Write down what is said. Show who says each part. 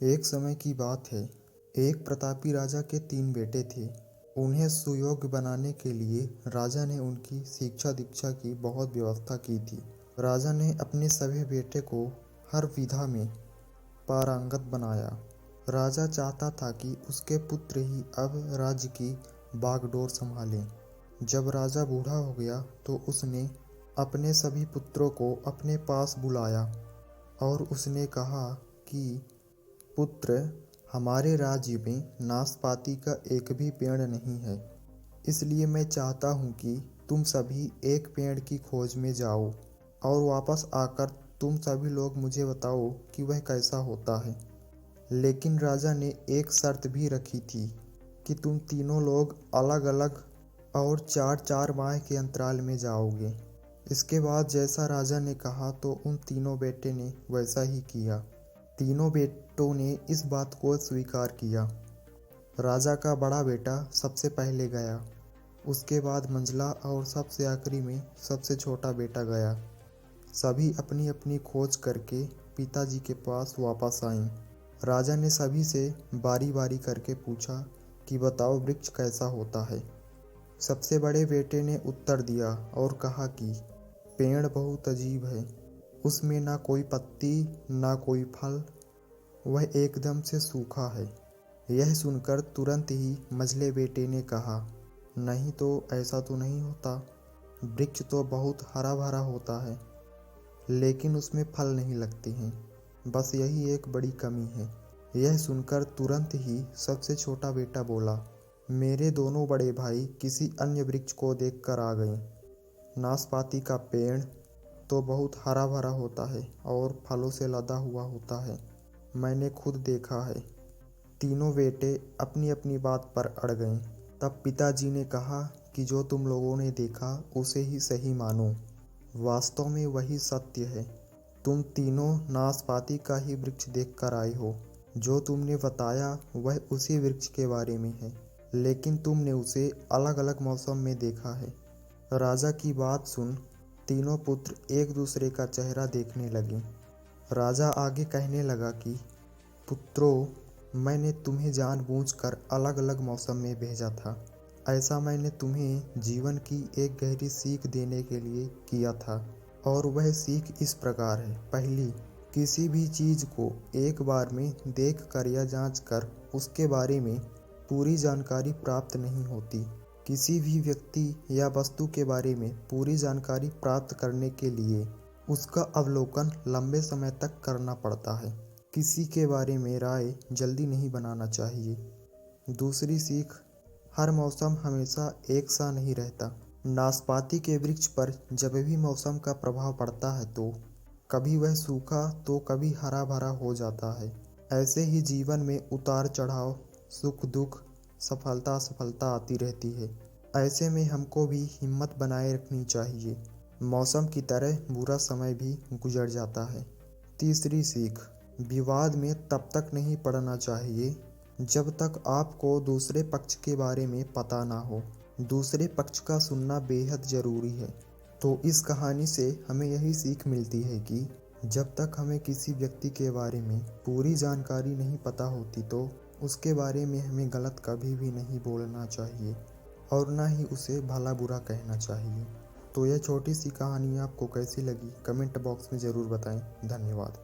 Speaker 1: एक समय की बात है। एक प्रतापी राजा के 3 बेटे थे। उन्हें सुयोग्य बनाने के लिए राजा ने उनकी शिक्षा दीक्षा की बहुत व्यवस्था की थी। राजा ने अपने सभी बेटे को हर विधा में पारंगत बनाया। राजा चाहता था कि उसके पुत्र ही अब राज्य की बागडोर संभालें। जब राजा बूढ़ा हो गया तो उसने अपने सभी पुत्रों को अपने पास बुलाया और उसने कहा कि पुत्र, हमारे राज्य में नाशपाती का एक भी पेड़ नहीं है। इसलिए मैं चाहता हूँ कि तुम सभी एक पेड़ की खोज में जाओ और वापस आकर तुम सभी लोग मुझे बताओ कि वह कैसा होता है। लेकिन राजा ने एक शर्त भी रखी थी कि तुम तीनों लोग अलग अलग और 4-4 माह के अंतराल में जाओगे। इसके बाद जैसा राजा ने कहा तो उन तीनों बेटे ने वैसा ही किया। तीनों बेटों ने इस बात को स्वीकार किया। राजा का बड़ा बेटा सबसे पहले गया, उसके बाद मंझला और सबसे आखिरी में सबसे छोटा बेटा गया। सभी अपनी अपनी खोज करके पिताजी के पास वापस आए। राजा ने सभी से बारी बारी करके पूछा कि बताओ वृक्ष कैसा होता है। सबसे बड़े बेटे ने उत्तर दिया और कहा कि पेड़ बहुत अजीब है। उसमें ना कोई पत्ती ना कोई फल, वह एकदम से सूखा है। यह सुनकर तुरंत ही मझले बेटे ने कहा, नहीं तो ऐसा तो नहीं होता। वृक्ष तो बहुत हरा भरा होता है, लेकिन उसमें फल नहीं लगते हैं। बस यही एक बड़ी कमी है। यह सुनकर तुरंत ही सबसे छोटा बेटा बोला, मेरे दोनों बड़े भाई किसी अन्य वृक्ष को देखकर आ गए। नाशपाती का पेड़ तो बहुत हरा भरा होता है और फलों से लदा हुआ होता है, मैंने खुद देखा है। तीनों बेटे अपनी अपनी बात पर अड़ गए। तब पिताजी ने कहा कि जो तुम लोगों ने देखा उसे ही सही मानो। वास्तव में वही सत्य है। तुम तीनों नाशपाती का ही वृक्ष देखकर आए हो। जो तुमने बताया वह उसी वृक्ष के बारे में है, लेकिन तुमने उसे अलग अलग मौसम में देखा है। राजा की बात सुन तीनों पुत्र एक दूसरे का चेहरा देखने लगे। राजा आगे कहने लगा कि पुत्रों, मैंने तुम्हें जानबूझकर अलग अलग मौसम में भेजा था। ऐसा मैंने तुम्हें जीवन की एक गहरी सीख देने के लिए किया था, और वह सीख इस प्रकार है। पहली, किसी भी चीज़ को एक बार में देख कर या जांच कर उसके बारे में पूरी जानकारी प्राप्त नहीं होती। किसी भी व्यक्ति या वस्तु के बारे में पूरी जानकारी प्राप्त करने के लिए उसका अवलोकन लंबे समय तक करना पड़ता है। किसी के बारे में राय जल्दी नहीं बनाना चाहिए। दूसरी सीख, हर मौसम हमेशा एक सा नहीं रहता। नाशपाती के वृक्ष पर जब भी मौसम का प्रभाव पड़ता है तो कभी वह सूखा तो कभी हरा भरा हो जाता है। ऐसे ही जीवन में उतार चढ़ाव, सुख दुख, सफलता असफलता आती रहती है। ऐसे में हमको भी हिम्मत बनाए रखनी चाहिए। मौसम की तरह बुरा समय भी गुजर जाता है। तीसरी सीख, विवाद में तब तक नहीं पड़ना चाहिए जब तक आपको दूसरे पक्ष के बारे में पता ना हो। दूसरे पक्ष का सुनना बेहद ज़रूरी है। तो इस कहानी से हमें यही सीख मिलती है कि जब तक हमें किसी व्यक्ति के बारे में पूरी जानकारी नहीं पता होती तो उसके बारे में हमें गलत कभी भी नहीं बोलना चाहिए और ना ही उसे भला बुरा कहना चाहिए। तो यह छोटी सी कहानी आपको कैसी लगी कमेंट बॉक्स में ज़रूर बताएं। धन्यवाद।